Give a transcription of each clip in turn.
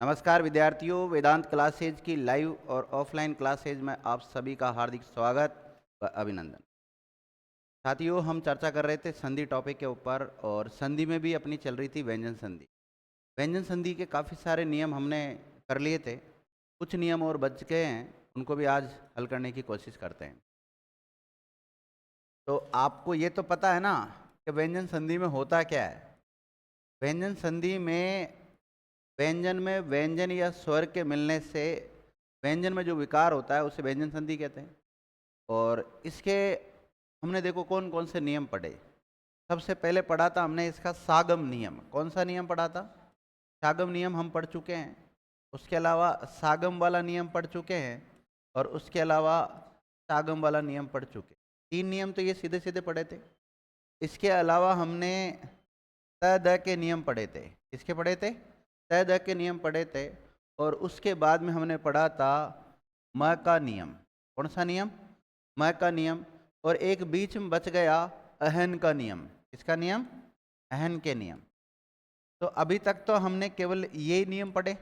नमस्कार विद्यार्थियों, वेदांत क्लासेज की लाइव और ऑफलाइन क्लासेज में आप सभी का हार्दिक स्वागत व अभिनंदन। साथियों, हम चर्चा कर रहे थे संधि टॉपिक के ऊपर और संधि में भी अपनी चल रही थी व्यंजन संधि। व्यंजन संधि के काफ़ी सारे नियम हमने कर लिए थे, कुछ नियम और बच गए हैं, उनको भी आज हल करने की कोशिश करते हैं। तो आपको ये तो पता है ना कि व्यंजन संधि में होता क्या है। व्यंजन संधि में व्यंजन या स्वर के मिलने से व्यंजन में जो विकार होता है उसे व्यंजन संधि कहते हैं। और इसके हमने देखो कौन कौन से नियम पढ़े। सबसे पहले पढ़ा था हमने इसका सागम नियम। कौन सा नियम पढ़ा था? सागम नियम हम पढ़ चुके हैं। उसके अलावा सागम वाला नियम पढ़ चुके हैं और उसके अलावा सागम वाला नियम पढ़ चुके। 3 नियम तो ये सीधे सीधे पढ़े थे। इसके अलावा हमने त द के नियम पढ़े थे। किसके पढ़े थे? त द के नियम पढ़े थे। और उसके बाद में हमने पढ़ा था म का नियम। कौन सा नियम? म का नियम। और एक बीच में बच गया अहन का नियम। किसका नियम? अहन के नियम। तो अभी तक तो हमने केवल ये नियम पढ़े,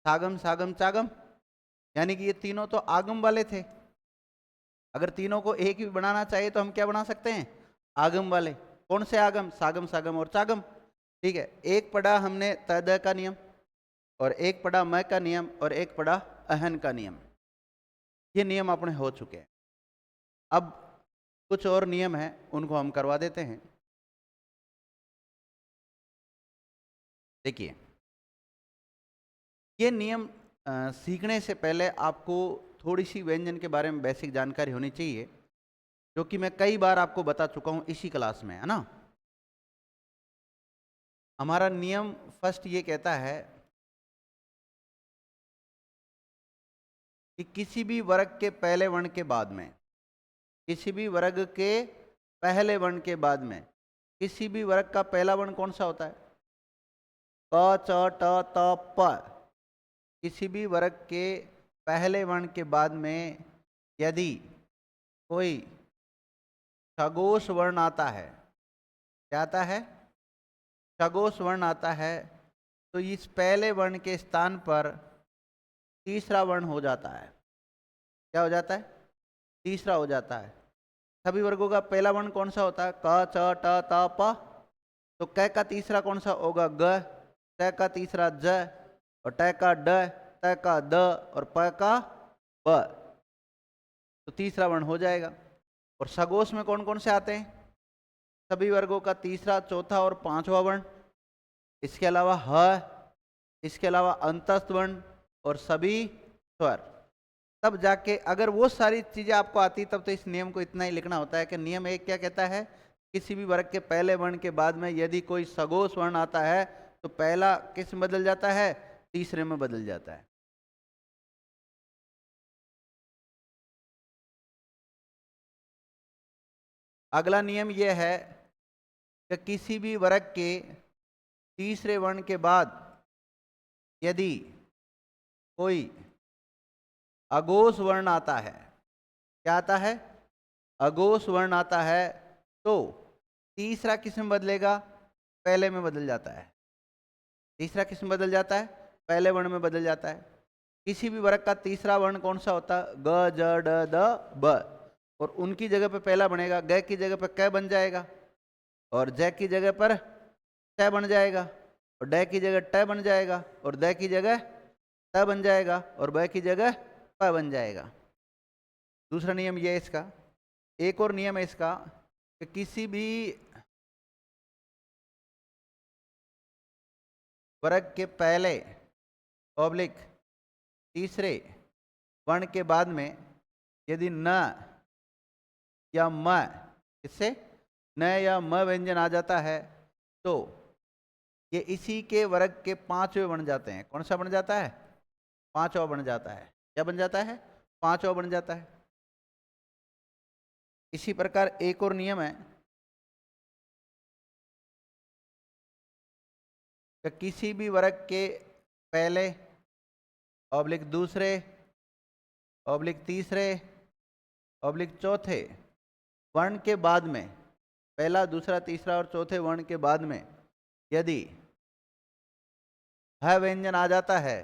सागम सागम चागम, यानी कि ये तीनों तो आगम वाले थे। अगर तीनों को एक भी बनाना चाहिए तो हम क्या बना सकते हैं? आगम वाले। कौन से आगम? सागम सागम और चागम। ठीक है, एक पढ़ा हमने त द का नियम और एक पढ़ा म का नियम और एक पढ़ा अहन का नियम। ये नियम अपने हो चुके हैं। अब कुछ और नियम हैं, उनको हम करवा देते हैं। देखिए, ये नियम सीखने से पहले आपको थोड़ी सी व्यंजन के बारे में बेसिक जानकारी होनी चाहिए, जो कि मैं कई बार आपको बता चुका हूं इसी क्लास में, है ना। हमारा नियम फर्स्ट ये कहता है कि किसी भी वर्ग के पहले वर्ण के बाद में, किसी भी वर्ग के पहले वर्ण के बाद में, किसी भी वर्ग का पहला वर्ण कौन सा होता है? क च ट त प। किसी भी वर्ग के पहले वर्ण के बाद में यदि कोई सगोश वर्ण आता है, क्या आता है? सगोश वर्ण आता है, तो इस पहले वर्ण के स्थान पर तीसरा वर्ण हो जाता है। क्या हो जाता है? तीसरा हो जाता है। सभी वर्गों का पहला वर्ण कौन सा होता है? क च ट त प। तो क का तीसरा कौन सा होगा? ग। त का तीसरा ज और ट का ड, त का द और प का ब। तो तीसरा वर्ण हो जाएगा। और सगोश में कौन कौन से आते हैं? सभी वर्गों का तीसरा, चौथा और पांचवा वर्ण। इसके अलावा ह, इसके अलावा अंतस्थ वर्ण और सभी स्वर। तब जाके अगर वो सारी चीजें आपको आती तब तो इस नियम को इतना ही लिखना होता है कि नियम एक क्या कहता है? किसी भी वर्ग के पहले वर्ण के बाद में यदि कोई सगोश वर्ण आता है तो पहला किस में बदल जाता है? तीसरे में बदल जाता है। अगला नियम यह है कि किसी भी वर्ग के तीसरे वर्ण के बाद यदि कोई अघोष वर्ण आता है, क्या आता है? अघोष वर्ण आता है, तो तीसरा किस में बदलेगा? पहले में बदल जाता है। तीसरा किस में बदल जाता है? पहले वर्ण में बदल जाता है। किसी भी वर्ग का तीसरा वर्ण कौन सा होता है? ग ज ड द ब। और उनकी जगह पे पहला बनेगा, ग की जगह पे क बन जाएगा और ज की जगह पर ट बन जाएगा और ड की जगह ट बन जाएगा और द की जगह त बन जाएगा और ब की जगह प बन जाएगा। दूसरा नियम ये है इसका। एक और नियम है इसका कि किसी भी वर्ग के पहले ऑब्लिक तीसरे वर्ण के बाद में यदि न या म, इससे न या म व्यंजन आ जाता है तो ये इसी के वर्ग के पांचवें बन जाते हैं। कौन सा बन जाता है? पांचवा बन जाता है। क्या बन जाता है? पांचवा बन जाता है। इसी प्रकार एक और नियम है कि किसी भी वर्ग के पहले ऑब्लिक दूसरे ऑब्लिक तीसरे ऑब्लिक चौथे वर्ण के बाद में, पहला दूसरा तीसरा और चौथे वर्ण के बाद में यदि ह व्यंजन आ जाता है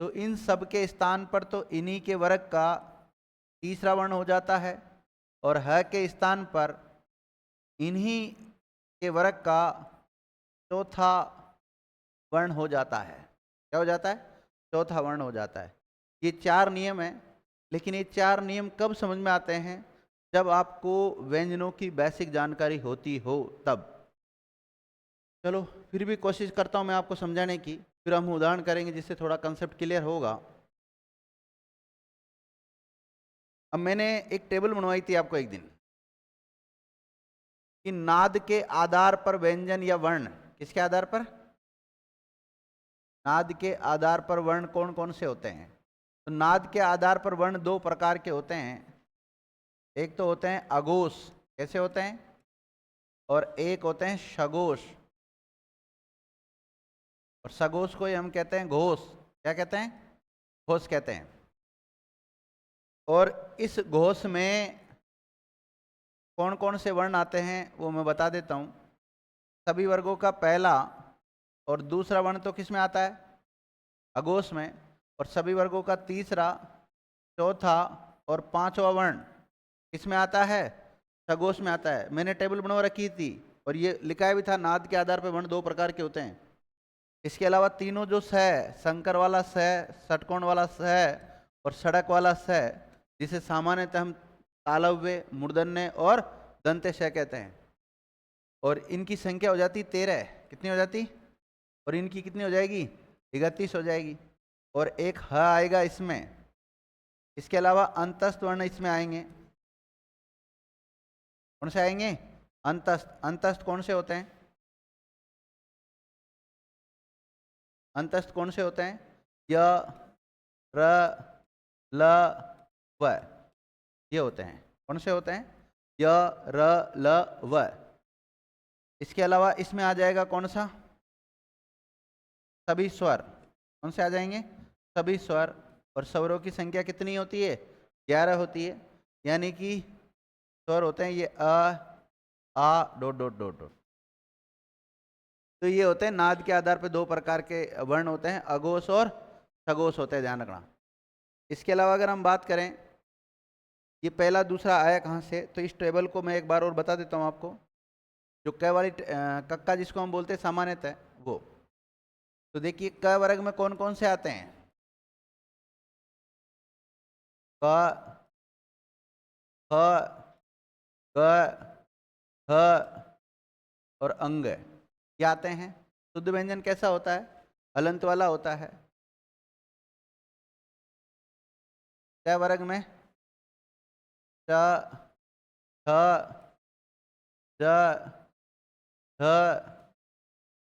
तो इन सब के स्थान पर तो इन्हीं के वर्ग का तीसरा वर्ण हो जाता है, और ह के स्थान पर इन्हीं के वर्ग का चौथा वर्ण हो जाता है। क्या हो जाता है? चौथा वर्ण हो जाता है। ये 4 नियम हैं, लेकिन ये 4 नियम कब समझ में आते हैं? जब आपको व्यंजनों की बेसिक जानकारी होती हो तब। चलो फिर भी कोशिश करता हूँ मैं आपको समझाने की, फिर हम उदाहरण करेंगे जिससे थोड़ा कंसेप्ट क्लियर होगा। अब मैंने एक टेबल बनवाई थी आपको एक दिन कि नाद के आधार पर व्यंजन या वर्ण, किसके आधार पर? नाद के आधार पर वर्ण कौन कौन से होते हैं? तो नाद के आधार पर वर्ण 2 प्रकार के होते हैं। एक तो होते हैं अघोष, कैसे होते हैं? और एक होते हैं सघोष। और सघोष को ही हम कहते हैं घोष। क्या कहते हैं? घोष कहते हैं। और इस घोष में कौन कौन से वर्ण आते हैं वो मैं बता देता हूँ। सभी वर्गों का पहला और दूसरा वर्ण तो किस में आता है? अघोष में। और सभी वर्गों का तीसरा, चौथा और पांचवा वर्ण किस में आता है? सघोष में आता है। मैंने टेबल बना रखी थी और ये लिखा भी था नाद के आधार पर वर्ण 2 प्रकार के होते हैं। इसके अलावा तीनों जो स, संकर वाला स, षटकोण वाला स और सड़क वाला स, जिसे सामान्यतः हम तालव्य, मूर्धन्य और दंत्य कहते हैं, और इनकी संख्या हो जाती 13। कितनी हो जाती? और इनकी कितनी हो जाएगी? 31 हो जाएगी। और एक ह आएगा इसमें। इसके अलावा अंतस्थ वर्ण इसमें आएंगे। कौन से आएंगे? अंतस्थ। अंतस्थ कौन से होते हैं? अंतस्थ कौन से होते हैं? य, र, ल, व, ये होते हैं। कौन से होते हैं? य, र, ल, व। इसके अलावा इसमें आ जाएगा कौन सा? सभी स्वर। कौन से आ जाएंगे? सभी स्वर। और स्वरों की संख्या कितनी होती है? 11 होती है। यानी कि स्वर होते हैं ये आ डॉट डॉट डॉट डॉट। तो ये होते हैं नाद के आधार पर 2 प्रकार के वर्ण होते हैं, अघोष और सघोष होते हैं, ध्यान रखना। इसके अलावा अगर हम बात करें ये पहला दूसरा आया कहाँ से, तो इस टेबल को मैं एक बार और बता देता हूँ आपको। जो क वाली कक्का जिसको हम बोलते हैं सामान्यतः वो, तो देखिए क वर्ग में कौन कौन से आते हैं? क, ख, ग, ह और अंग ये आते हैं। शुद्ध व्यंजन कैसा होता है? हलंत वाला होता है। च वर्ग में च, छ, ज, ध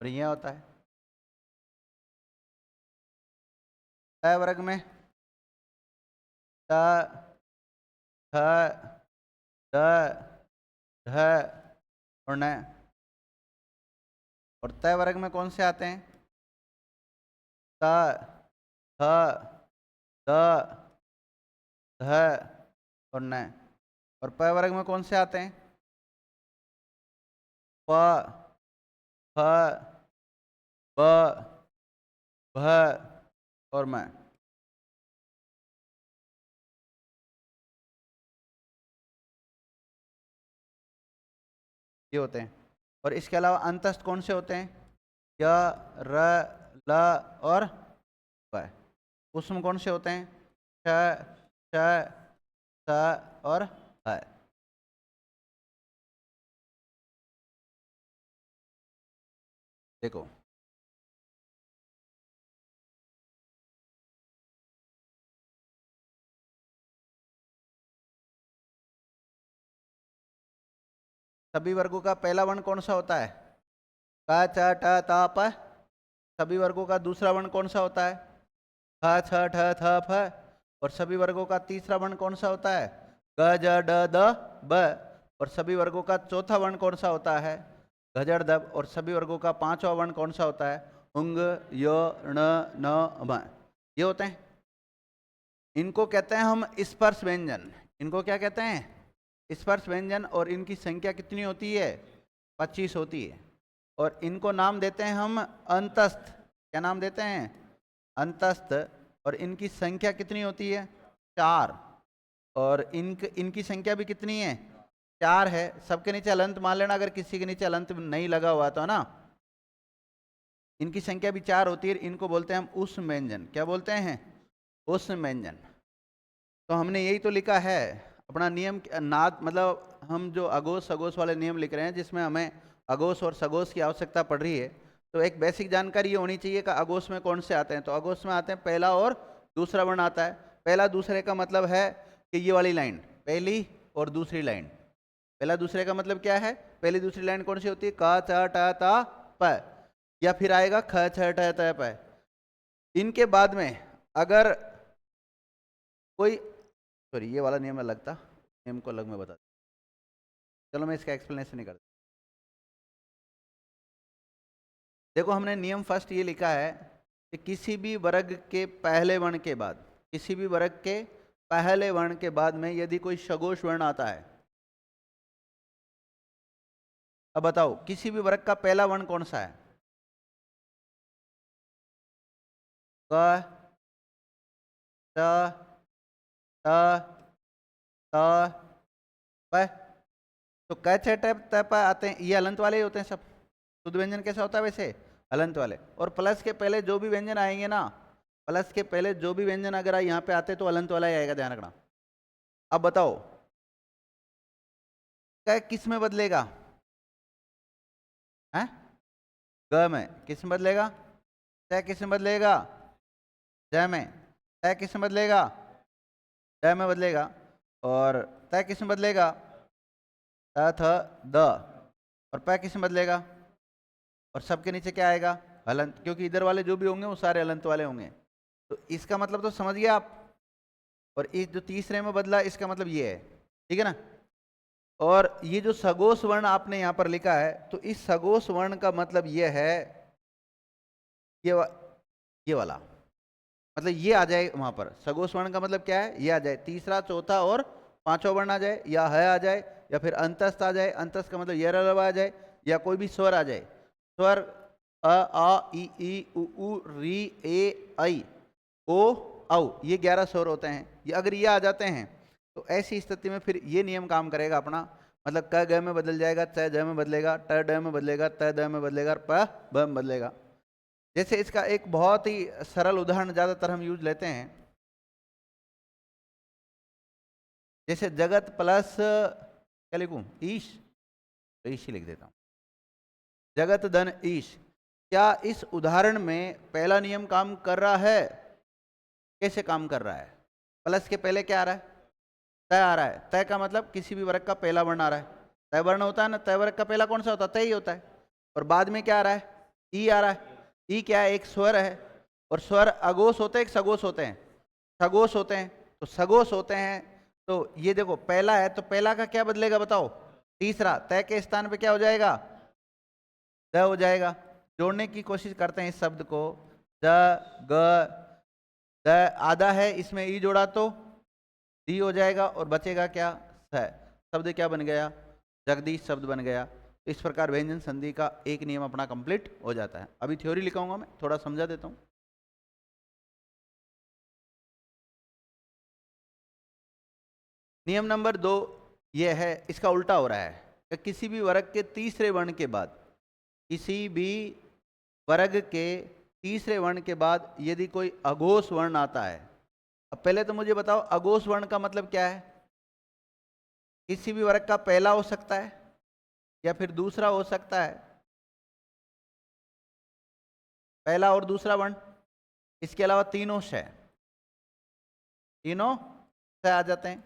और ये होता है। ट वर्ग में ट, ठ, ड, ढ और न। और त वर्ग में कौन से आते हैं? त, थ, द, ध और न। और प वर्ग में कौन से आते हैं? प, फ, ब, भ और म। ये होते हैं। और इसके अलावा अंतस्थ कौन से होते हैं? य, र, ल और व। उसमें कौन से होते हैं? श, श, स और ह। देखो सभी वर्गों का पहला वर्ण कौन सा होता है? क, च, ट, त, प। सभी वर्गों का दूसरा वर्ण कौन सा होता है? ख, छ, ठ, थ, फ। और सभी वर्गों का तीसरा वर्ण कौन सा होता है? ग, ज, ड, द, ब। और सभी वर्गों का चौथा वर्ण कौन सा होता है? घजड़, दब। और सभी वर्गों का पांचवा वर्ण कौन सा होता है? उंग, य, ण, न, म। ये होते हैं। इनको कहते हैं हम स्पर्श व्यंजन। इनको क्या कहते हैं? स्पर्श व्यंजन। और इनकी संख्या कितनी होती है? 25 होती है। और इनको नाम देते हैं हम अंतस्थ। क्या नाम देते हैं? अंतस्थ। और इनकी संख्या कितनी होती है? 4। और इनकी संख्या भी कितनी है? 4 है। सबके नीचे अलंत मान लेना, अगर किसी के नीचे अलंत नहीं लगा हुआ तो ना। इनकी संख्या भी 4 होती है। इनको बोलते हैं हम उस व्यंजन। क्या बोलते हैं? उस व्यंजन। तो हमने यही तो लिखा है अपना नियम नाद, मतलब हम जो अगोस सगोस वाले नियम लिख रहे हैं, जिसमें हमें अगोस और सगोस की आवश्यकता पड़ रही है। तो एक बेसिक जानकारी ये होनी चाहिए कि अगोस में कौन से आते हैं। तो अगोस में आते हैं पहला और दूसरा वर्ण आता है। पहला दूसरे का मतलब है कि ये वाली लाइन, पहली और दूसरी लाइन। पहला दूसरे का मतलब क्या है? पहली दूसरी लाइन कौन सी होती है? क च ट त प, या फिर आएगा ख छ ठ त प। इनके बाद में अगर कोई, सॉरी ये वाला नियम अलग था, नियम को अलग में बता। चलो मैं इसका एक्सप्लेनेशन नहीं करता। देखो हमने नियम फर्स्ट ये लिखा है कि किसी भी वर्ग के पहले वर्ण के बाद, किसी भी वर्ग के पहले वर्ण के बाद में यदि कोई सगोश वर्ण आता है। अब बताओ किसी भी वर्ग का पहला वर्ण कौन सा है? क त त त प। तो क छ ट त प आते हैं, ये हलंत वाले ही होते हैं सब। शुद्ध व्यंजन कैसा होता है वैसे? हलंत वाले। और प्लस के पहले जो भी व्यंजन आएंगे ना, प्लस के पहले जो भी व्यंजन अगर यहाँ पे आते तो हलंत वाला ही आएगा, ध्यान रखना। अब बताओ क किस में बदलेगा? है ग में। किस में बदलेगा? त किस में बदलेगा? ज में। त किस में बदलेगा? ड में बदलेगा। और त किस में बदलेगा? त थ द। और प किस में बदलेगा? और सबके नीचे क्या आएगा? हलंत, क्योंकि इधर वाले जो भी होंगे वो सारे हलंत वाले होंगे। तो इसका मतलब तो समझ गए आप। और इस जो तीसरे में बदला इसका मतलब ये है, ठीक है ना। और ये जो सगोश वर्ण आपने यहाँ पर लिखा है, तो इस सगोश वर्ण का मतलब ये है ये वाला, मतलब ये आ जाए वहां पर। सगोश वर्ण का मतलब क्या है? ये आ जाए, तीसरा चौथा और पांचवा वर्ण आ जाए, या है आ जाए, या फिर अंतस्थ आ जाए। अंतस्थ का मतलब ये आ जाए, या कोई भी स्वर आ जाए। स्वर अ आ ई उ री ए आई ओ औ, ये 11 स्वर होते हैं। ये अगर ये आ जाते हैं तो ऐसी स्थिति में फिर ये नियम काम करेगा अपना। मतलब क ग में बदल जाएगा, च ज में बदलेगा, ट ड में बदलेगा, त द में बदलेगा, और प ब में बदलेगा। जैसे इसका एक बहुत ही सरल उदाहरण ज्यादातर हम यूज लेते हैं, जैसे जगत प्लस क्या लिखूं? ईश। तो ईश ही लिख देता हूं, जगत धन ईश। क्या इस उदाहरण में पहला नियम काम कर रहा है? कैसे काम कर रहा है? प्लस के पहले क्या आ रहा है? तय आ रहा है। तय का मतलब किसी भी वर्ग का पहला वर्ण आ रहा है। तय वर्ण होता है ना, तय वर्ग का पहला कौन सा होता है? तय ही होता है। और बाद में क्या आ रहा है? ई आ रहा है। ई क्या है? एक स्वर है। और स्वर अगोश होते हैं एक सगोश होते हैं? सगोश होते हैं। तो सगोश होते हैं, तो ये देखो पहला है, तो पहला का क्या बदलेगा बताओ? तीसरा। तय के स्थान पे क्या हो जाएगा? द हो जाएगा। जोड़ने की कोशिश करते हैं इस शब्द को। द ग द आधा है, इसमें ई जोड़ा तो दी हो जाएगा, और बचेगा क्या? स। शब्द क्या बन गया? जगदीश शब्द बन गया। इस प्रकार व्यंजन संधि का एक नियम अपना कंप्लीट हो जाता है। अभी थ्योरी लिखाऊंगा मैं, थोड़ा समझा देता हूं। नियम नंबर 2 ये है, इसका उल्टा हो रहा है कि किसी भी वर्ग के तीसरे वर्ण के बाद, किसी भी वर्ग के तीसरे वर्ण के बाद यदि कोई अघोष वर्ण आता है। अब पहले तो मुझे बताओ अघोष वर्ण का मतलब क्या है? किसी भी वर्ग का पहला हो सकता है, या फिर दूसरा हो सकता है। पहला और दूसरा वर्ण, इसके अलावा तीनों श, तीनों श आ जाते हैं।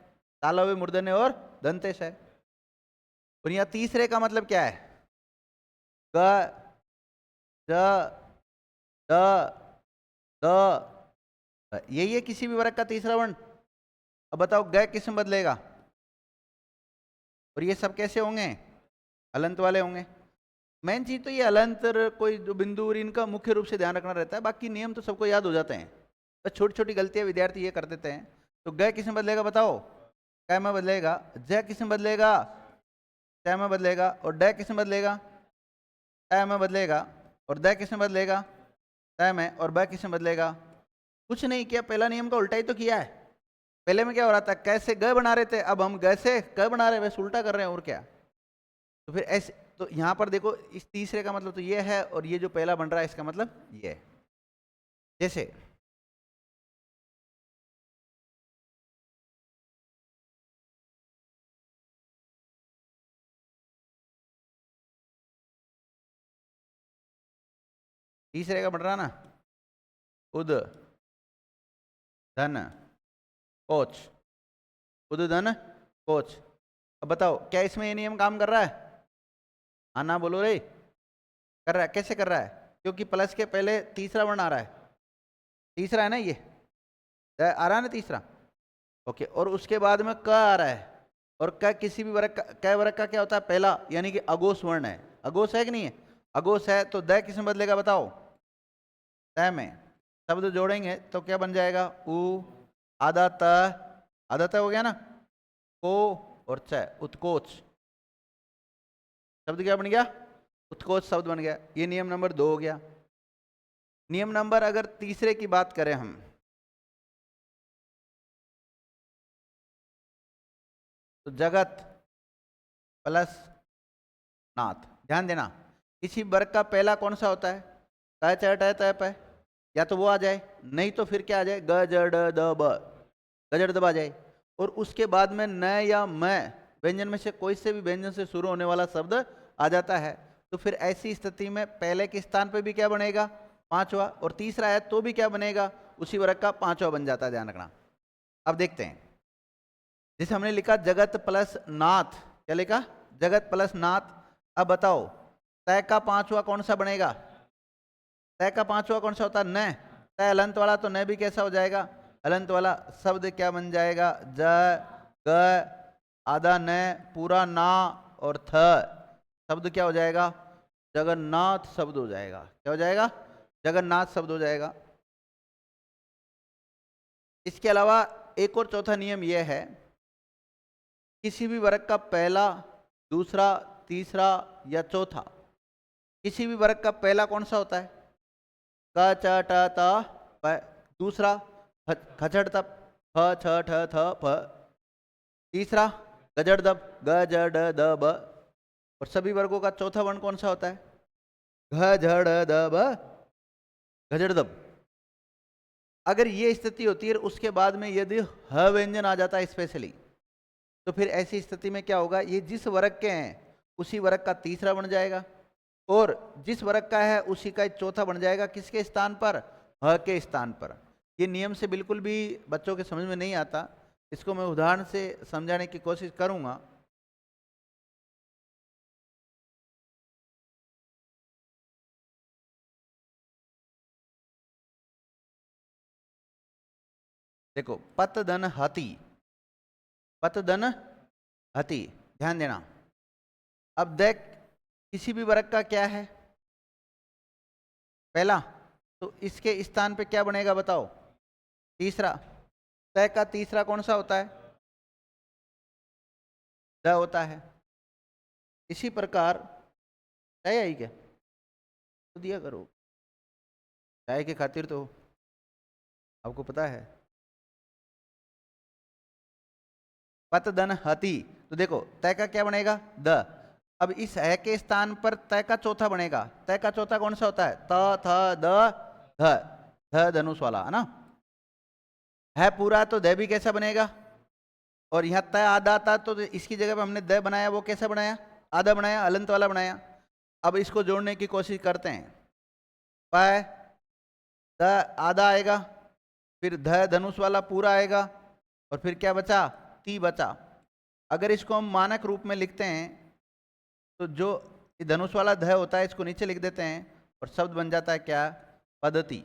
तालव्य मूर्धन्य और दंतेश है। और यहाँ तीसरे का मतलब क्या है? ग ज द द, यही है किसी भी वर्ग का तीसरा वर्ण। अब बताओ ग किस में बदलेगा? और ये सब कैसे होंगे? हलंत वाले होंगे। मेन चीज तो ये हलंत कोई जो बिंदु और इनका मुख्य रूप से ध्यान रखना रहता है, बाकी नियम तो सबको याद हो जाते हैं। बस छोटी छोटी गलतियां विद्यार्थी ये कर देते हैं। तो ग किस में बदलेगा बताओ? क में बदलेगा। ज किस में बदलेगा? च में बदलेगा। और ड किस में बदलेगा? ट में बदलेगा। और द किस में बदलेगा? तय में, और ब किसमें बदलेगा? कुछ नहीं किया, पहला नियम का उल्टा ही तो किया है। पहले में क्या हो रहा था, कैसे ग बना रहे थे, अब हम ग से क बना रहे हैं, वैसे उल्टा कर रहे हैं और क्या। तो फिर ऐसे, तो यहाँ पर देखो इस तीसरे का मतलब तो ये है, और ये जो पहला बन रहा है इसका मतलब ये है। जैसे तीसरे का बन रहा ना, उद धन कोच, उद धन कोच। अब बताओ क्या इसमें ये नियम काम कर रहा है? हाँ ना बोलो रे। कर रहा है, कैसे कर रहा है? क्योंकि प्लस के पहले तीसरा वर्ण आ रहा है, तीसरा है ना ये, आ रहा है ना तीसरा। ओके, और उसके बाद में क आ रहा है, और क किसी भी वर्ग का, क वर्ग का क्या होता है? पहला, यानी कि अघोष वर्ण है। अघोष है कि नहीं है? अघोष है, तो द किसमें बदलेगा बताओ? तय में। शब्द जोड़ेंगे तो क्या बन जाएगा? उ आधा त, आधा त हो गया ना, को और च, उत्कोच। शब्द क्या बन गया? उत्कोच शब्द बन गया। ये नियम नंबर 2 हो गया। नियम नंबर अगर तीसरे की बात करें हम, तो जगत प्लस नाथ। ध्यान देना, किसी वर्ग का पहला कौन सा होता है? क च ट त प, या तो वो आ जाए, नहीं तो फिर क्या आ जाए? ग ज ड द ब, गजड़ दब आ जाए। और उसके बाद में न या म व्यंजन में से कोई से भी व्यंजन से शुरू होने वाला शब्द आ जाता है। तो फिर ऐसी स्थिति में पहले के स्थान पे भी क्या बनेगा? पांचवा, और तीसरा है तो भी क्या बनेगा? उसी वर्ग का पांचवा बन जाता है, ध्यान रखना। अब देखते हैं, जैसे हमने लिखा जगत प्लस नाथ, क्या लिखा? जगत प्लस नाथ। अब बताओ तय का पांचवा कौन सा बनेगा? तय का पांचवा कौन सा होता है? न। तय अलंत वाला, तो न भी कैसा हो जाएगा? अलंत वाला। शब्द क्या बन जाएगा? ज ग आधा न पूरा ना और थ, शब्द क्या हो जाएगा? जगन्नाथ शब्द हो जाएगा। क्या हो जाएगा? जगन्नाथ शब्द हो जाएगा। इसके अलावा एक और चौथा नियम यह है, किसी भी वर्ग का पहला, दूसरा, तीसरा या चौथा, किसी भी वर्ग का पहला कौन सा होता है? क च ट त प, दूसरा खचड़ तप, फ छ ठ थ फ, तीसरा गजड़ दब, ग ज ड द ब, और सभी वर्गों का चौथा वर्ण कौन सा होता है? घ झ ड़ द ब, गजड़ दब। अगर ये स्थिति होती है, उसके बाद में यदि ह व्यंजन आ जाता है स्पेशली, तो फिर ऐसी स्थिति में क्या होगा? ये जिस वर्ग के हैं उसी वर्ग का तीसरा बन जाएगा, और जिस वर्ग का है उसी का चौथा बन जाएगा। किसके स्थान पर? ह के स्थान पर। ये नियम से बिल्कुल भी बच्चों के समझ में नहीं आता, इसको मैं उदाहरण से समझाने की कोशिश करूंगा। देखो, पतदन हति, पतदन हति, ध्यान देना। अब देख, किसी भी वर्ग का क्या है? पहला, तो इसके स्थान पे क्या बनेगा बताओ? तीसरा। तय का तीसरा कौन सा होता है? द होता है। इसी प्रकार तय आई क्या तो दिया करो, चाय के खातिर तो आपको पता है। पतदन हति, तो देखो तय का क्या बनेगा? द। अब इस है के स्थान पर तय का चौथा बनेगा। तय का चौथा कौन सा होता है? त थ द ध, ध धनुष वाला है ना। है पूरा, तो द भी कैसा बनेगा? और यहाँ तय आधा था, तो इसकी जगह पे हमने द बनाया, वो कैसा बनाया? आधा बनाया, अलंत वाला बनाया। अब इसको जोड़ने की कोशिश करते हैं। पाए द आधा आएगा, फिर ध धनुष वाला पूरा आएगा, और फिर क्या बचा? ती बचा। अगर इसको हम मानक रूप में लिखते हैं, तो जो धनुष वाला ध होता है इसको नीचे लिख देते हैं, और शब्द बन जाता है क्या? पद्धति।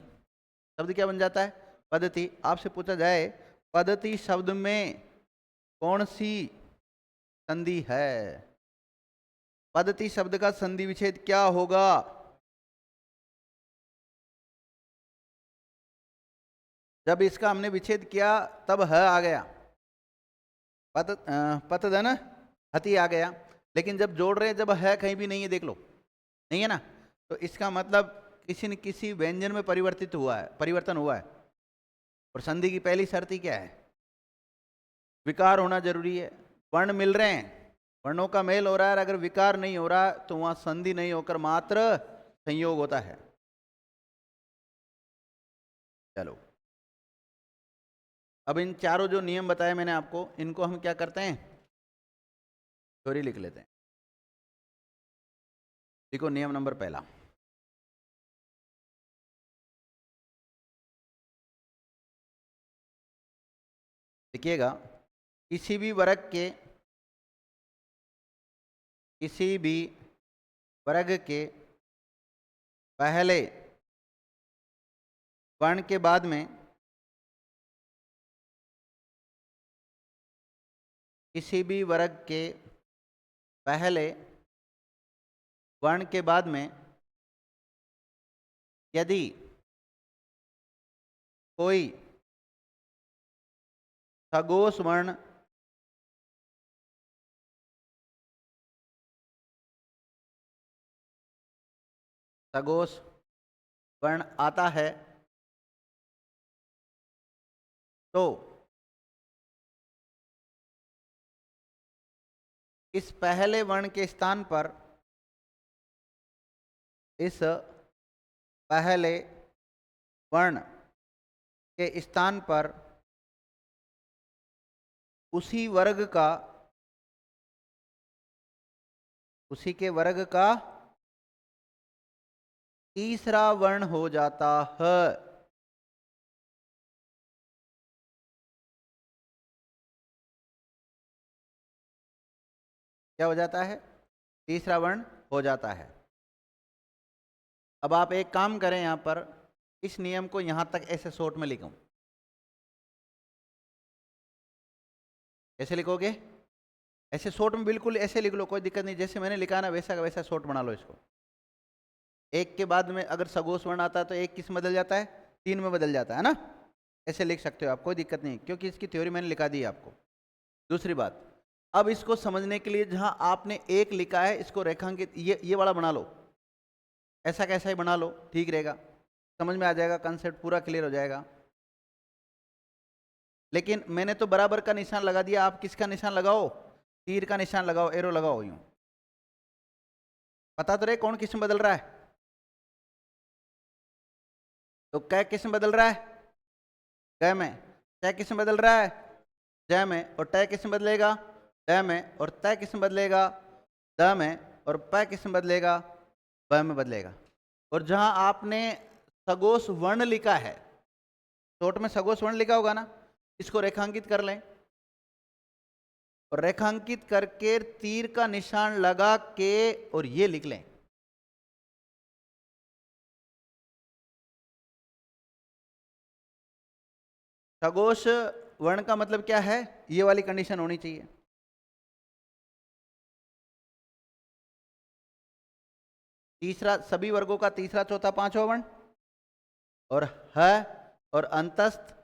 शब्द क्या बन जाता है? पद्धति। आपसे पूछा जाए पद्धति शब्द में कौन सी संधि है? पद्धति शब्द का संधि विच्छेद क्या होगा? जब इसका हमने विच्छेद किया तब ह आ गया, पतदन हति आ गया। लेकिन जब जोड़ रहे हैं, जब है कहीं भी नहीं है, देख लो, नहीं है ना, तो इसका मतलब किसी न किसी व्यंजन में परिवर्तन हुआ है। और संधि की पहली शर्त ही क्या है? विकार होना जरूरी है। वर्ण मिल रहे हैं, वर्णों का मेल हो रहा है, अगर विकार नहीं हो रहा तो वहां संधि नहीं होकर मात्र संयोग होता है। चलो, अब इन चारों जो नियम बताए मैंने आपको, इनको हम क्या करते हैं, थ्योरी लिख लेते हैं। देखो नियम नंबर पहला, देखिएगा, किसी भी वर्ग के पहले वर्ण के बाद में किसी भी वर्ग के पहले वर्ण के बाद में यदि कोई सगोश वर्ण आता है तो इस पहले वर्ण के स्थान पर, इस पहले वर्ण के स्थान पर उसी के वर्ग का तीसरा वर्ण हो जाता है। क्या हो जाता है? तीसरा वर्ण हो जाता है। अब आप एक काम करें, यहां पर इस नियम को यहां तक ऐसे शॉर्ट में लिखूं। कैसे लिखोगे? ऐसे शॉर्ट में, बिल्कुल ऐसे लिख लो, कोई दिक्कत नहीं, जैसे मैंने लिखा ना वैसा का वैसा शॉर्ट बना लो इसको। एक के बाद में अगर सगोश वर्ण आता है तो एक किस में बदल जाता है? 3 में बदल जाता है ना। ऐसे लिख सकते हो आप, कोई दिक्कत नहीं, क्योंकि इसकी थ्योरी मैंने लिखा दी है आपको। दूसरी बात, अब इसको समझने के लिए जहां आपने एक लिखा है इसको रेखांकित, ये वाला बना लो, ऐसा कैसा ही बना लो, ठीक रहेगा, समझ में आ जाएगा, कंसेप्ट पूरा क्लियर हो जाएगा। लेकिन मैंने तो बराबर का निशान लगा दिया, आप किसका निशान लगाओ? तीर का निशान लगाओ, एरो लगाओ, यूं पता तो रहे कौन किस में बदल रहा है। तो कै किस में बदल रहा है? कै में। तय किस में बदल रहा है? जय में। और तय किस में बदलेगा? द में। और तय किस में बदलेगा? द में। और पै किस में बदलेगा? ब में बदलेगा। और जहां आपने सगोश वर्ण लिखा है, शॉर्ट में सगोश वर्ण लिखा होगा ना, इसको रेखांकित कर लें, और रेखांकित करके तीर का निशान लगा के और ये लिख लें। सगोश वर्ण का मतलब क्या है? ये वाली कंडीशन होनी चाहिए। तीसरा, सभी वर्गों का तीसरा चौथा पांचवा वर्ण, और ह और अंतस्थ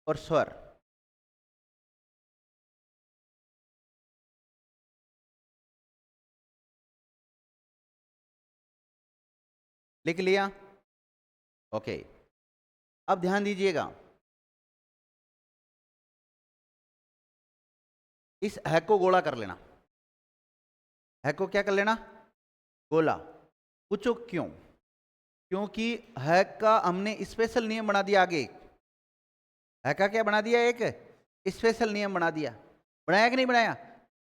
और स्वर। लिख लिया? ओके। अब ध्यान दीजिएगा, इस है को गोला कर लेना। है को क्या कर लेना? गोला। पूछो क्यों? क्योंकि है का हमने स्पेशल नियम बना दिया आगे। है का क्या बना दिया? एक स्पेशल नियम बना दिया। बनाया कि नहीं बनाया?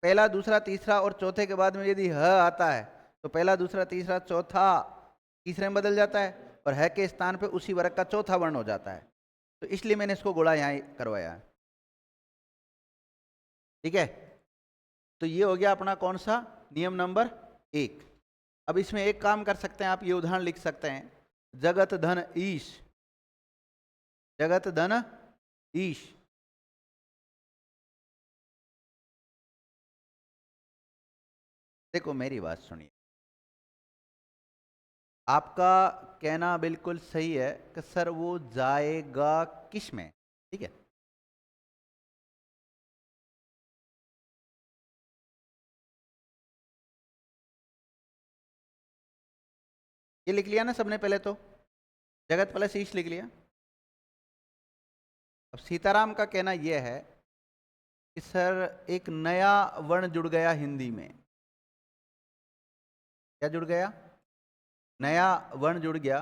पहला दूसरा तीसरा और चौथे के बाद में यदि ह आता है तो पहला दूसरा तीसरा चौथा तीसरे में बदल जाता है, और है के स्थान पे उसी वर्ग का चौथा वर्ण हो जाता है। तो इसलिए मैंने इसको गोला यहां करवाया है। ठीक है, तो ये हो गया अपना कौन सा? नियम नंबर 1। अब इसमें एक काम कर सकते हैं आप, ये उदाहरण लिख सकते हैं, जगत धन ईश, जगत धन ईश। देखो मेरी बात सुनिए, आपका कहना बिल्कुल सही है कि सर वो जाएगा किस में, ठीक है। ये लिख लिया ना सबने, पहले तो जगत प्लस ईश लिख लिया। अब सीताराम का कहना यह है कि सर एक नया वर्ण जुड़ गया हिंदी में। क्या जुड़ गया? नया वर्ण जुड़ गया,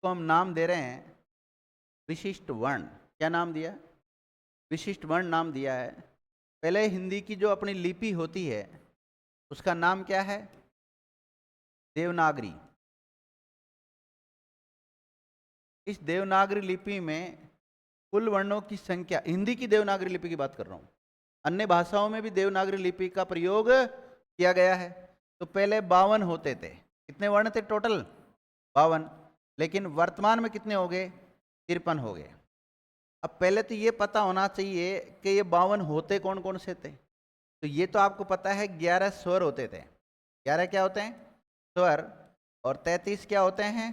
तो हम नाम दे रहे हैं विशिष्ट वर्ण। क्या नाम दिया? विशिष्ट वर्ण नाम दिया है। पहले हिंदी की जो अपनी लिपि होती है उसका नाम क्या है? देवनागरी। इस देवनागरी लिपि में कुल वर्णों की संख्या, हिंदी की देवनागरी लिपि की बात कर रहा हूं, अन्य भाषाओं में भी देवनागरी लिपि का प्रयोग किया गया है। तो पहले 52 होते थे। कितने वर्ण थे टोटल? 52। लेकिन वर्तमान में कितने हो गए? 53 हो गए। अब पहले तो ये पता होना चाहिए कि ये 52 होते कौन कौन से थे। तो ये तो आपको पता है 11 स्वर होते थे। 11 क्या होते हैं? स्वर। और 33 क्या होते हैं?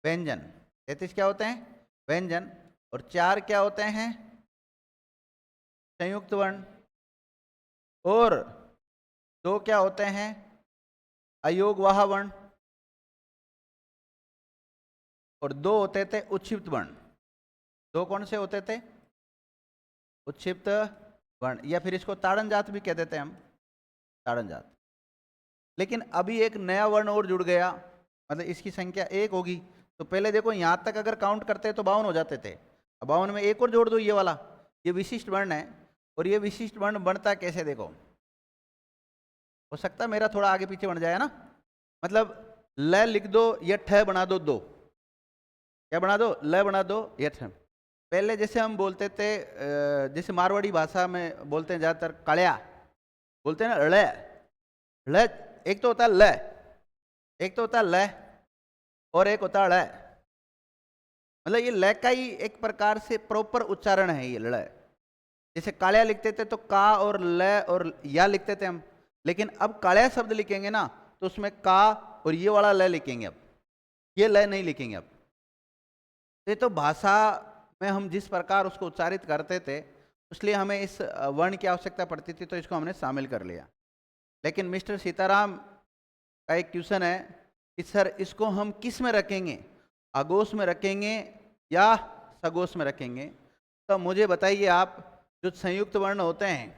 व्यंजन। 33 क्या होते हैं? व्यंजन। और 4 क्या होते हैं? संयुक्त वर्ण। और 2 क्या होते हैं? अयोगवाह वर्ण। और 2 होते थे उच्छिप्त वर्ण। 2 कौन से होते थे? उच्छिप्त वर्ण, या फिर इसको ताड़न जात भी कह देते हैं हम, ताड़न जात। लेकिन अभी एक नया वर्ण और जुड़ गया, मतलब इसकी संख्या 1 होगी। तो पहले देखो यहां तक अगर काउंट करते तो 52 हो जाते थे। अब 52 में एक और जोड़ दो, ये वाला, ये विशिष्ट वर्ण है। और ये विशिष्ट वर्ण बनता कैसे? देखो, हो सकता है मेरा थोड़ा आगे पीछे बन जाए ना। मतलब ल लिख दो या ठ बना दो, दो। क्या बना दो? ल बना दो या ठ। पहले जैसे हम बोलते थे, जैसे मारवाड़ी भाषा में बोलते हैं ज्यादातर, कड़िया बोलते हैं ना, ल। एक तो होता है ल, एक तो होता है ल, और एक होता है ड़। मतलब ये ल का ही एक प्रकार से प्रॉपर उच्चारण है ये ल। जैसे कालिया लिखते थे तो का और ल और या लिखते थे हम। लेकिन अब कालिया शब्द लिखेंगे ना तो उसमें का और ये वाला ल लिखेंगे, अब ये ल नहीं लिखेंगे। अब ये तो भाषा में हम जिस प्रकार उसको उच्चारित करते थे, इसलिए हमें इस वर्ण की आवश्यकता पड़ती थी, तो इसको हमने शामिल कर लिया। लेकिन मिस्टर सीताराम का एक क्वेश्चन है कि सर इसको हम किस में रखेंगे, अगोश में रखेंगे या सगोश में रखेंगे? तो मुझे बताइए आप, जो संयुक्त वर्ण होते हैं,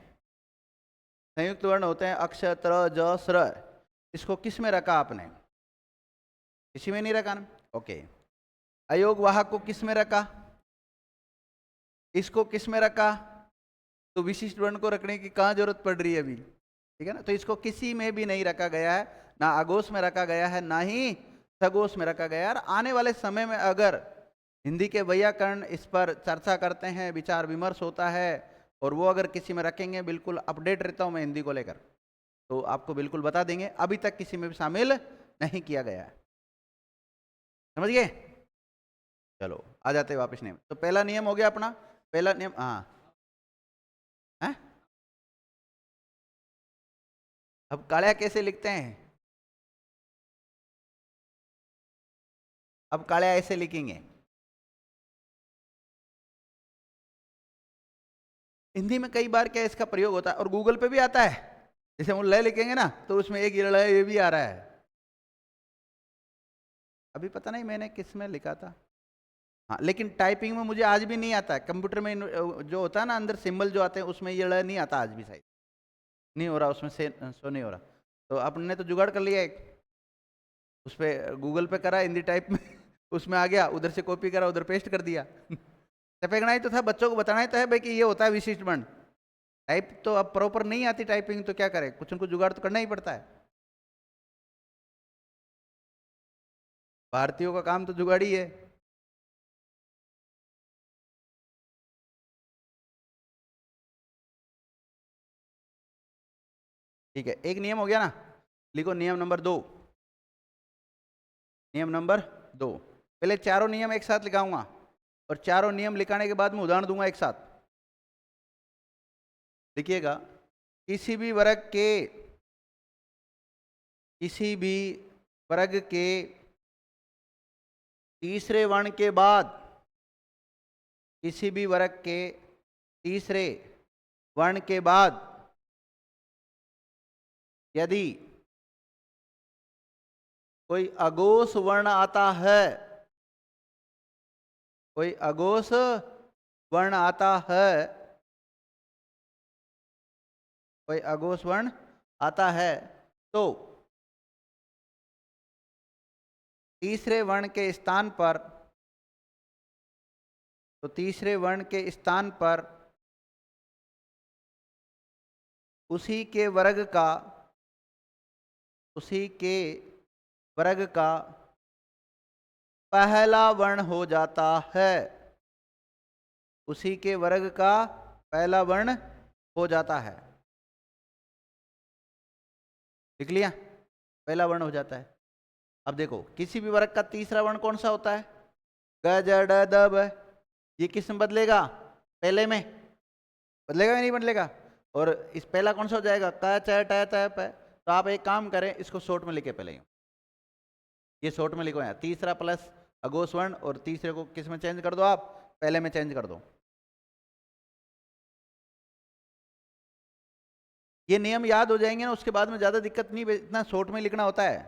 संयुक्त वर्ण होते हैं अक्ष, त्र, ज, स्र, इसको किस में रखा आपने? किसी में नहीं रखा ना? ओके। अयोग वाहक को किस में रखा? इसको किस में रखा? तो विशिष्ट वर्ण को रखने की कहाँ जरूरत पड़ रही है अभी? ठीक है ना? तो इसको किसी में भी नहीं रखा गया है, ना अगोश में रखा गया है, ना ही सगोश में रखा गया है। और आने वाले समय में अगर हिंदी के व्याकरण इस पर चर्चा करते हैं, विचार विमर्श होता है, और वो अगर किसी में रखेंगे, बिल्कुल अपडेट रहता हूँ मैं हिंदी को लेकर, तो आपको बिल्कुल बता देंगे। अभी तक किसी में भी शामिल नहीं किया गया है। समझ गए? चलो आ जाते हैं वापस नियम। तो पहला नियम हो गया अपना, पहला नियम। हाँ है? अब कालिया कैसे लिखते हैं? अब कालिया ऐसे लिखेंगे। हिंदी में कई बार क्या इसका प्रयोग होता है, और गूगल पे भी आता है। जैसे हम ल लिखेंगे ना तो उसमें एक ये भी आ रहा है। अभी पता नहीं मैंने किस में लिखा था। हाँ, लेकिन टाइपिंग में मुझे आज भी नहीं आता है। कंप्यूटर में जो होता है ना अंदर सिंबल जो आते हैं, उसमें ये ल नहीं आता आज भी, शायद नहीं हो रहा उसमें से, शो नहीं हो रहा। तो अपने तो जुगाड़ कर लिया एक, उस पर गूगल पे करा हिंदी टाइप में उसमें आ गया, उधर से कॉपी करा, उधर पेस्ट कर दिया टपेकना ही तो था, बच्चों को बताना ही तो है भाई कि ये होता है विशिष्ट वर्ण। टाइप तो अब प्रॉपर नहीं आती टाइपिंग, तो क्या करें, कुछ उनको जुगाड़ तो करना ही पड़ता है। भारतीयों का काम तो जुगाड़ी है। ठीक है, एक नियम हो गया ना। लिखो नियम नंबर 2। नियम नंबर 2, पहले चारों नियम एक साथ लिखाऊंगा, और चारों नियम लिखाने के बाद मैं उदाहरण दूंगा एक साथ। लिखिएगा, किसी भी वर्ग के, किसी भी वर्ग के तीसरे वर्ण के बाद, किसी भी वर्ग के तीसरे वर्ण के बाद यदि कोई अघोष वर्ण आता है, कोई अघोष वर्ण आता है, कोई अघोष वर्ण आता है, तो तीसरे वर्ण के स्थान पर, तो तीसरे वर्ण के स्थान पर उसी के वर्ग का, उसी के वर्ग का पहला वर्ण हो जाता है, उसी के वर्ग का पहला वर्ण हो जाता है। लिख लिया? पहला वर्ण हो जाता है। अब देखो, किसी भी वर्ग का तीसरा वर्ण कौन सा होता है? ग ज ड द ब। ये किस में बदलेगा? पहले में बदलेगा या नहीं बदलेगा? और इस पहला कौन सा हो जाएगा? क च ट त प। तो आप एक काम करें, इसको शॉर्ट में लिखे पहले, ये शॉर्ट में लिखो। यहाँ तीसरा प्लस अघोष वर्ण, और तीसरे को किस में चेंज कर दो? आप पहले में चेंज कर दो। ये नियम याद हो जाएंगे ना, उसके बाद में ज्यादा दिक्कत नहीं, इतना शॉर्ट में लिखना होता है।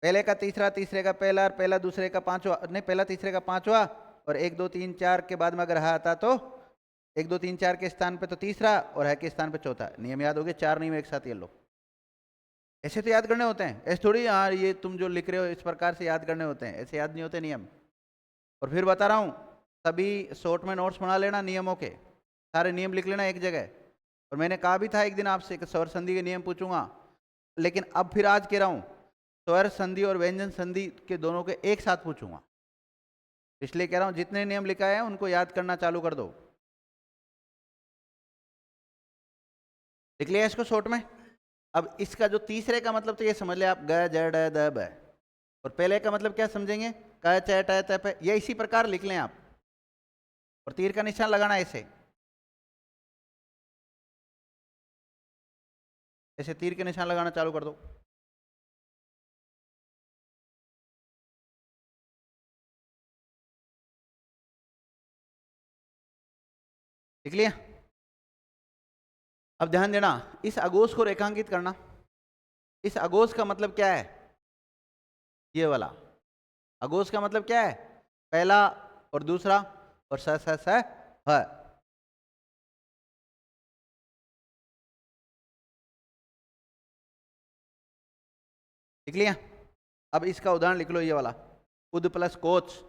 पहले का तीसरा, तीसरे का पहला, और पहला दूसरे का पांचवा, नहीं पहला तीसरे का पांचवा, और 1 2 3 4 के बाद में अगर है आता तो 1 2 3 4 के स्थान पे तो तीसरा, और है के स्थान पे चौथा। नियम याद हो गए? 4 नियम एक साथ ये लो। ऐसे तो याद करने होते हैं, ऐसे थोड़ी हाँ ये तुम जो लिख रहे हो इस प्रकार से याद करने होते हैं, ऐसे याद नहीं होते नियम। और फिर बता रहा हूँ, सभी शॉर्ट में नोट्स बना लेना नियमों के, सारे नियम लिख लेना एक जगह। और मैंने कहा भी था एक दिन आपसे कि स्वर संधि के नियम पूछूंगा, लेकिन अब फिर आज कह रहा हूँ स्वर संधि और व्यंजन संधि के दोनों के एक साथ पूछूंगा, इसलिए कह रहा हूँ जितने नियम लिखा है उनको याद करना चालू कर दो। लिख लिया इसको शॉर्ट में? अब इसका जो तीसरे का मतलब तो ये समझ ले आप, ग ज ड द ब। और पहले का मतलब क्या समझेंगे? क च ट त प। ये इसी प्रकार लिख लें आप, और तीर का निशान लगाना ऐसे, ऐसे तीर के निशान लगाना चालू कर दो। लिख लिया? अब ध्यान देना, इस अघोष को रेखांकित करना। इस अघोष का मतलब क्या है? ये वाला अघोष का मतलब क्या है? पहला और दूसरा और स स स ह। लिख लिया? अब इसका उदाहरण लिख लो, ये वाला उद प्लस कोच।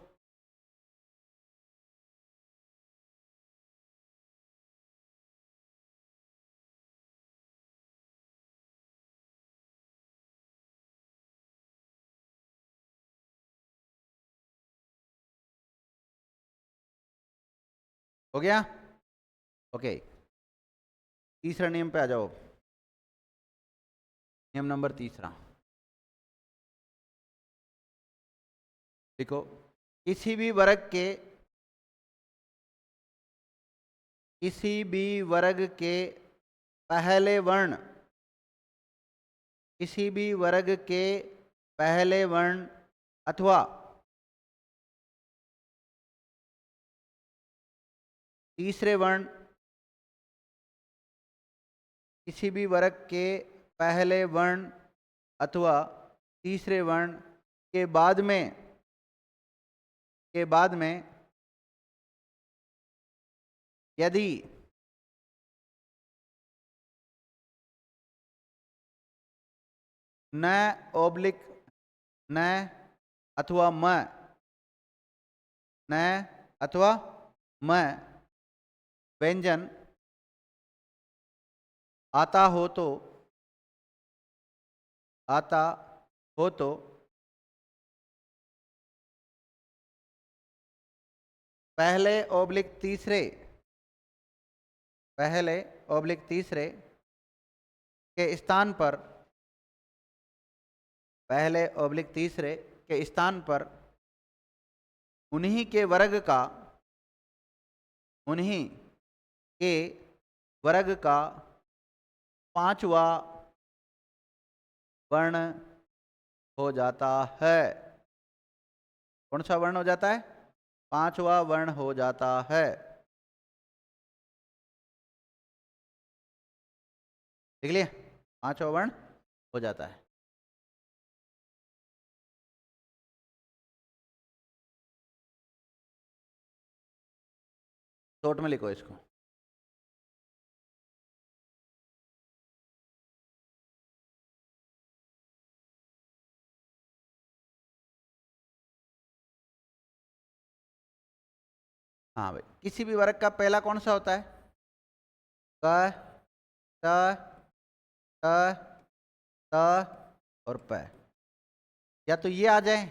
हो गया? ओके, तीसरा नियम पे आ जाओ। नियम नंबर तीसरा देखो, किसी भी वर्ग के, किसी भी वर्ग के पहले वर्ण, किसी भी वर्ग के पहले वर्ण अथवा तीसरे वर्ण, किसी भी वर्ग के पहले वर्ण अथवा तीसरे वर्ण के बाद में, के बाद में यदि न ओब्लिक न अथवा म, न अथवा म व्यंजन आता हो तो, आता हो तो पहले ओब्लिक तीसरे, पहले ओब्लिक तीसरे के स्थान पर, पहले ओब्लिक तीसरे के स्थान पर उन्हीं के वर्ग का, उन्हीं के वर्ग का पांचवा वर्ण हो जाता है। कौन सा वर्ण हो जाता है? पांचवा वर्ण हो जाता है। देख लिया? पांचवा वर्ण हो जाता है। शॉर्ट में लिखो इसको। हाँ भाई, किसी भी वर्ग का पहला कौन सा होता है? क, ट, ट, त और प। या तो ये आ जाए,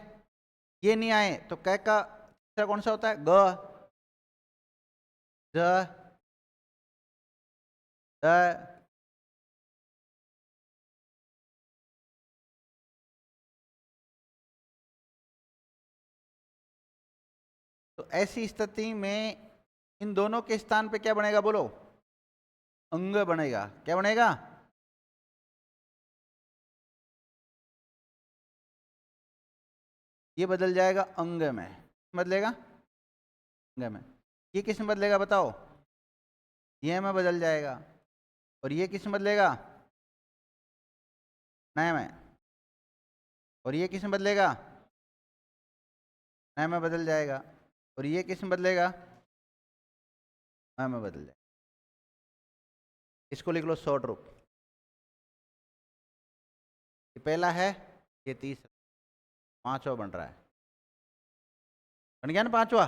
ये नहीं आए तो क का तीसरा कौन सा होता है? ग, ज, द। तो ऐसी स्थिति में इन दोनों के स्थान पे क्या बनेगा बोलो? अंग बनेगा। क्या बनेगा? ये बदल जाएगा अंग में। बदलेगा अंग में। ये किस में बदलेगा बताओ? ये में बदल जाएगा। और ये किस में बदलेगा? नए में। और ये किस में बदलेगा? नए में बदल जाएगा। और ये किस में बदलेगा? नए में बदल जाएगा। इसको लिख लो शॉर्ट रूप। ये पहला है, ये तीसरा, पांचवा बन रहा है। बन गया ना पांचवा?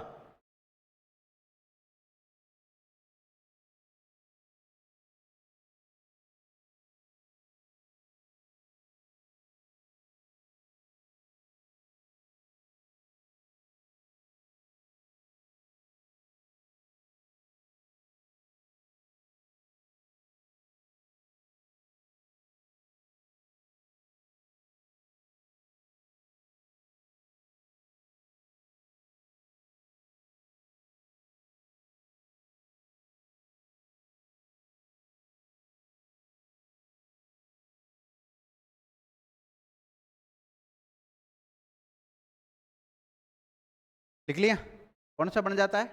लिख लिया? कौन सा बन जाता है?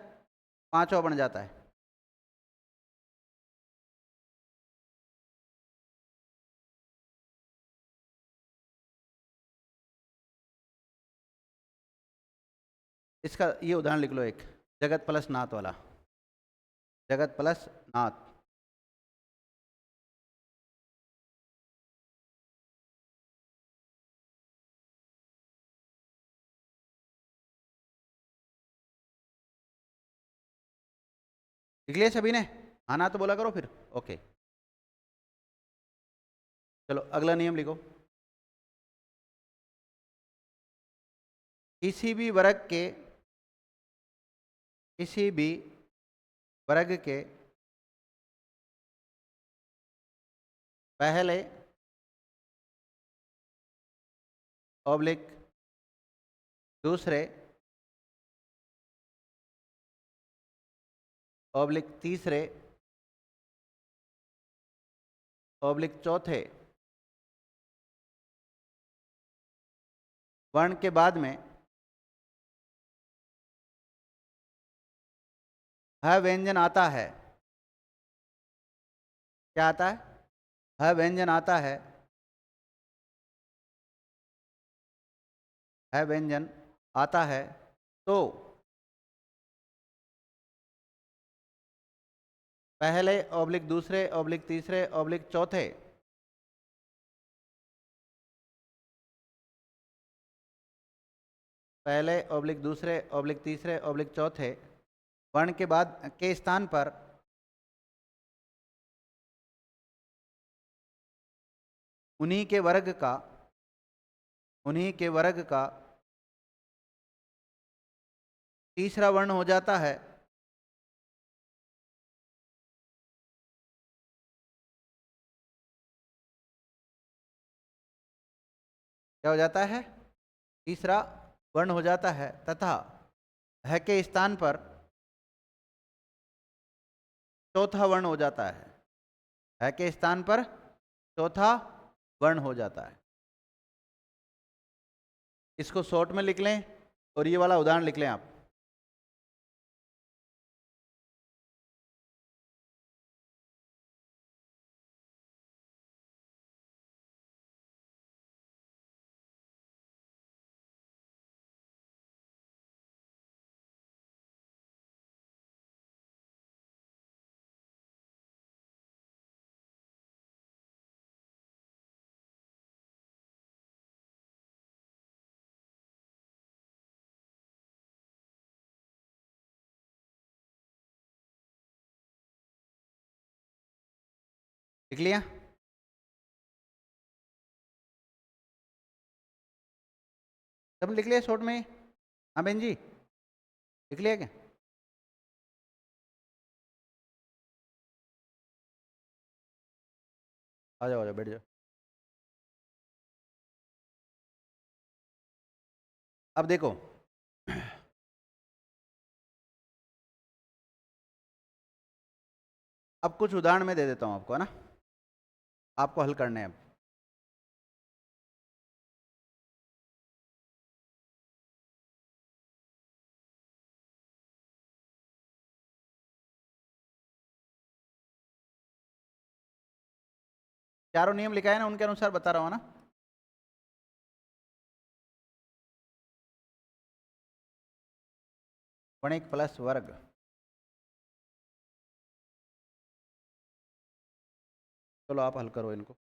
पांचवा बन जाता है। इसका ये उदाहरण लिख लो एक, जगत प्लस नाथ वाला। जगत प्लस नाथ। लिख लिया सभी ने? हाँ ना तो बोला करो फिर। ओके, चलो अगला नियम लिखो। किसी भी वर्ग के, किसी भी वर्ग के पहले ऑब्लिक दूसरे ऑब्लिक तीसरे ऑब्लिक चौथे वर्ण के बाद में ह व्यंजन आता है। क्या आता है? ह व्यंजन आता है। ह व्यंजन आता है तो पहले ऑब्लिक दूसरे ऑब्लिक तीसरे ऑब्लिक चौथे पहले ऑब्लिक दूसरे ऑब्लिक तीसरे ऑब्लिक चौथे वर्ण के बाद के स्थान पर उन्हीं के वर्ग का, उन्हीं के वर्ग का तीसरा वर्ण हो जाता है। क्या हो जाता है? तीसरा वर्ण हो जाता है तथा ह के स्थान पर चौथा वर्ण हो जाता है। है के स्थान पर चौथा वर्ण हो जाता है। इसको शॉर्ट में लिख लें और ये वाला उदाहरण लिख लें आप। लिख लिया? सब लिख लिया शॉर्ट में? हाँ बहन जी, लिख लिया क्या? आ जाओ आ जाओ, बैठ जाओ। अब देखो, अब कुछ उदाहरण मैं दे देता हूं आपको, है ना, आपको हल करने हैं अब। चारों नियम लिखा है ना, उनके अनुसार बता रहा हूं ना। वणिक प्लस वर्ग, चलो आप हल करो इनको।